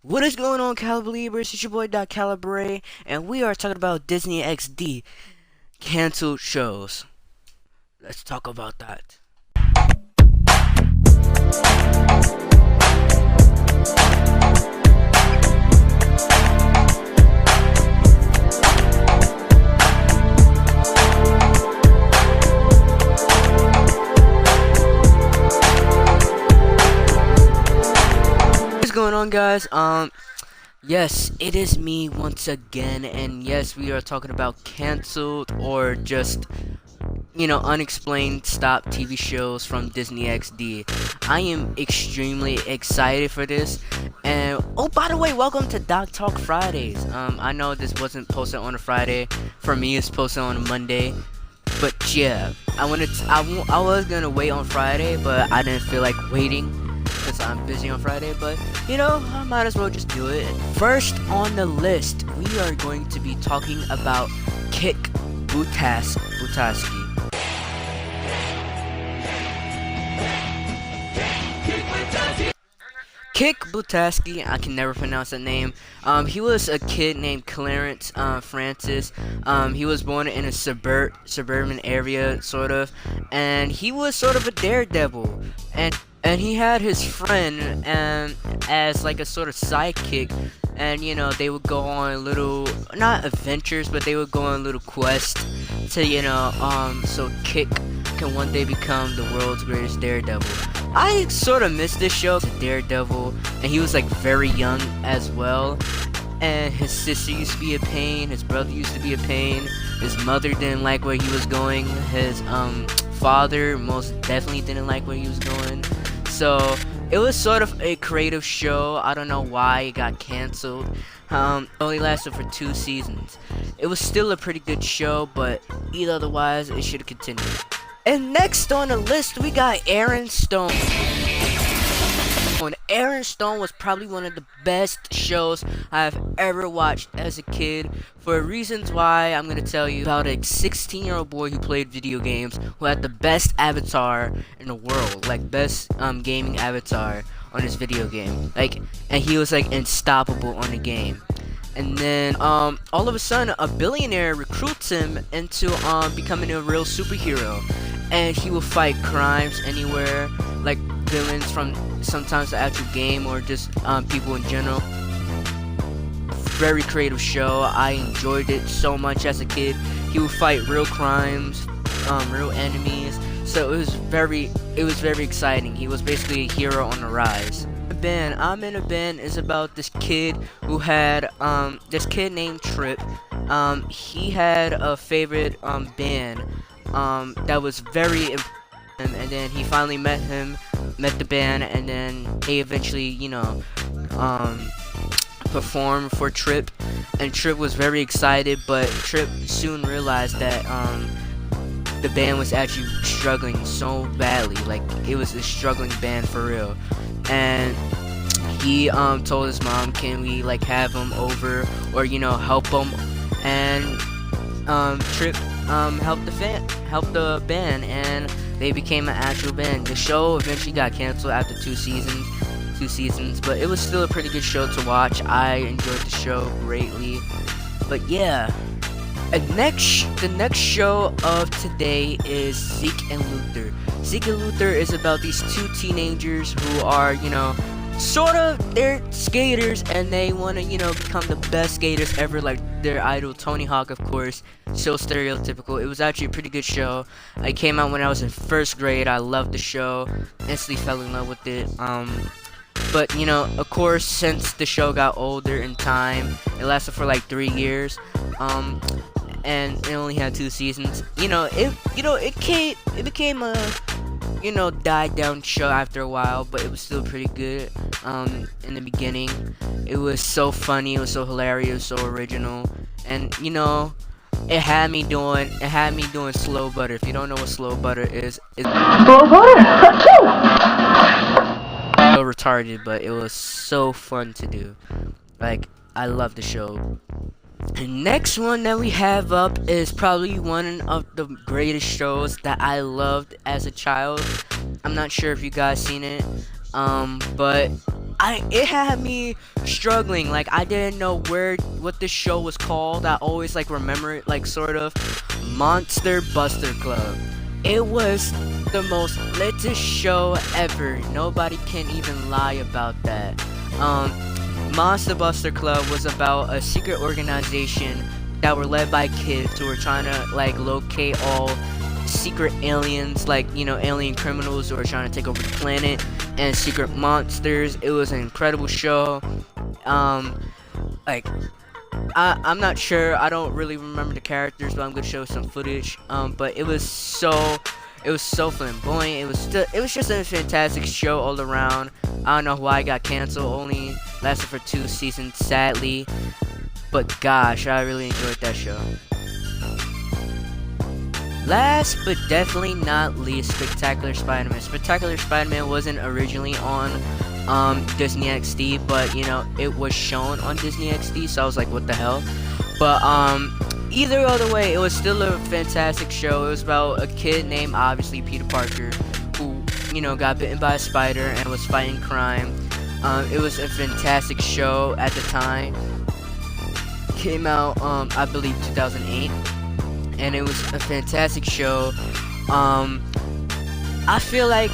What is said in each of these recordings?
What is going on, Calibre? It's your boy DocCalibre, and we are talking about Disney XD canceled shows. Let's talk about that. What's going on, guys? Yes, it is me once again, and yes, we are talking about canceled or just unexplained stop TV shows from Disney XD. I am extremely excited for this. And oh, by the way, welcome to DocTalk Fridays. I know this wasn't posted on a Friday. For me, it's posted on a Monday. But yeah, I was gonna wait on Friday, but I didn't feel like waiting because I'm busy on Friday. But I might as well just do it. First on the list, we are going to be talking about Kick Buttowski. Kick Buttowski, I can never pronounce that name. He was a kid named Clarence Francis. He was born in a suburban area, sort of, and he was sort of a daredevil. And he had his friend as like a sort of sidekick, and they would go on little, not adventures, but they would go on little quests to so Kick can one day become the world's greatest daredevil. I sort of missed this show. Daredevil, and he was like very young as well, and his sister used to be a pain, his brother used to be a pain, his mother didn't like where he was going, his father most definitely didn't like where he was going. So it was sort of a creative show. I don't know why it got canceled. It only lasted for 2 seasons. It was still a pretty good show, but either otherwise it should have continued. And next on the list, we got Aaron Stone. Aaron Stone was probably one of the best shows I've ever watched as a kid. For reasons why, I'm gonna tell you about a 16-year-old boy who played video games, who had the best avatar in the world, like best gaming avatar on his video game. And he was like unstoppable on the game. And then all of a sudden, a billionaire recruits him into becoming a real superhero, and he will fight crimes anywhere, like villains from sometimes the actual game or just people in general. Very creative show. I enjoyed it so much as a kid. He would fight real crimes, real enemies. So it was very exciting. He was basically a hero on the rise. I'm in a Band is about this kid who had this kid named Trip. He had a favorite band that was very important, and then he finally met the band, and then they eventually performed for Trip, and Trip was very excited, but Trip soon realized that the band was actually struggling so badly. Like, it was a struggling band for real. And he told his mom, can we like have him over or help him? And Trip helped the band, and they became an actual band. The show eventually got canceled after 2 seasons, but it was still a pretty good show to watch. I enjoyed the show greatly. But yeah, the next show of today is Zeke and Luther. Zeke and Luther is about these 2 teenagers who are, they're skaters, and they want to, become the best skaters ever, like their idol Tony Hawk, of course. So stereotypical. It was actually a pretty good show. It came out when I was in 1st grade. I loved the show. Instantly fell in love with it. But of course, since the show got older in time, it lasted for like 3 years. And it only had 2 seasons. It became a died down show after a while, but it was still pretty good. In the beginning, it was so funny, it was so hilarious, so original, and it had me doing slow butter. If you don't know what slow butter is, it's slow butter. So retarded, but it was so fun to do. Like, I love the show. The next one that we have up is probably one of the greatest shows that I loved as a child. I'm not sure if you guys seen it, but it had me struggling. Like, I didn't know what this show was called. I always like remember it like sort of Monster Buster Club. It was the most latest show ever. Nobody can even lie about that. Monster Buster Club was about a secret organization that were led by kids who were trying to like locate all secret aliens, like, you know, alien criminals who are trying to take over the planet, and secret monsters. It was an incredible show. Like, I'm not sure, I don't really remember the characters, but I'm gonna show some footage. But it was so flamboyant. It was just a fantastic show all around. I don't know why it got canceled. Only lasted for 2 seasons, sadly. But gosh, I really enjoyed that show. Last but definitely not least, Spectacular Spider-Man. Spectacular Spider-Man wasn't originally on Disney XD, but you know, it was shown on Disney XD, so I was like, what the hell? But either other way, it was still a fantastic show. It was about a kid named, obviously, Peter Parker, who, you know, got bitten by a spider and was fighting crime. It was a fantastic show at the time. Came out I believe 2008, and it was a fantastic show. I feel like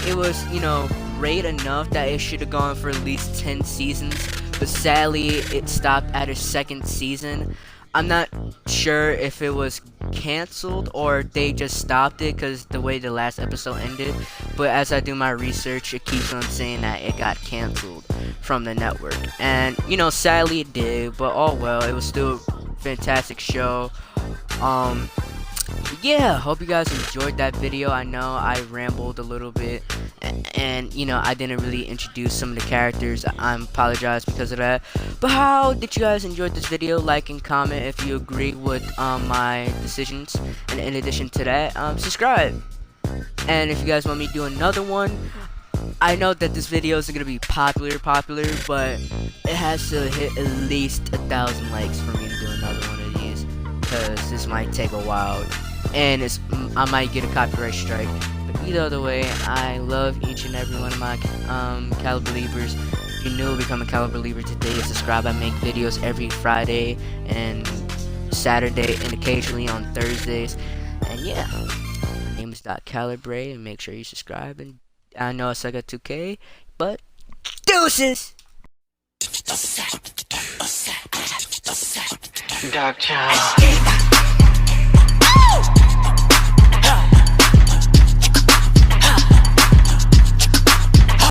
it was, you know, great enough that it should have gone for at least 10 seasons, but sadly it stopped at its 2nd season. I'm not sure if it was canceled or they just stopped it because the way the last episode ended, but as I do my research, it keeps on saying that it got canceled from the network, and you know, sadly it did, but oh well, it was still a fantastic show. Yeah, hope you guys enjoyed that video. I know I rambled a little bit, and you know, I didn't really introduce some of the characters. I apologize because of that. But how did you guys enjoy this video? Like and comment if you agree with my decisions, and in addition to that, subscribe. And if you guys want me to do another one, I know that this video isn't gonna be popular, but it has to hit at least 1,000 likes for me to do another one of these, because this might take a while, and I might get a copyright strike. But either other way, I love each and every one of my Calibre Believers. If you're new, become a Calibre Believer today. Subscribe. I make videos every Friday and Saturday, and occasionally on Thursdays. And yeah, my name is DocCalibre, and make sure you subscribe. And I know I suck at 2K, but deuces! DocTalk.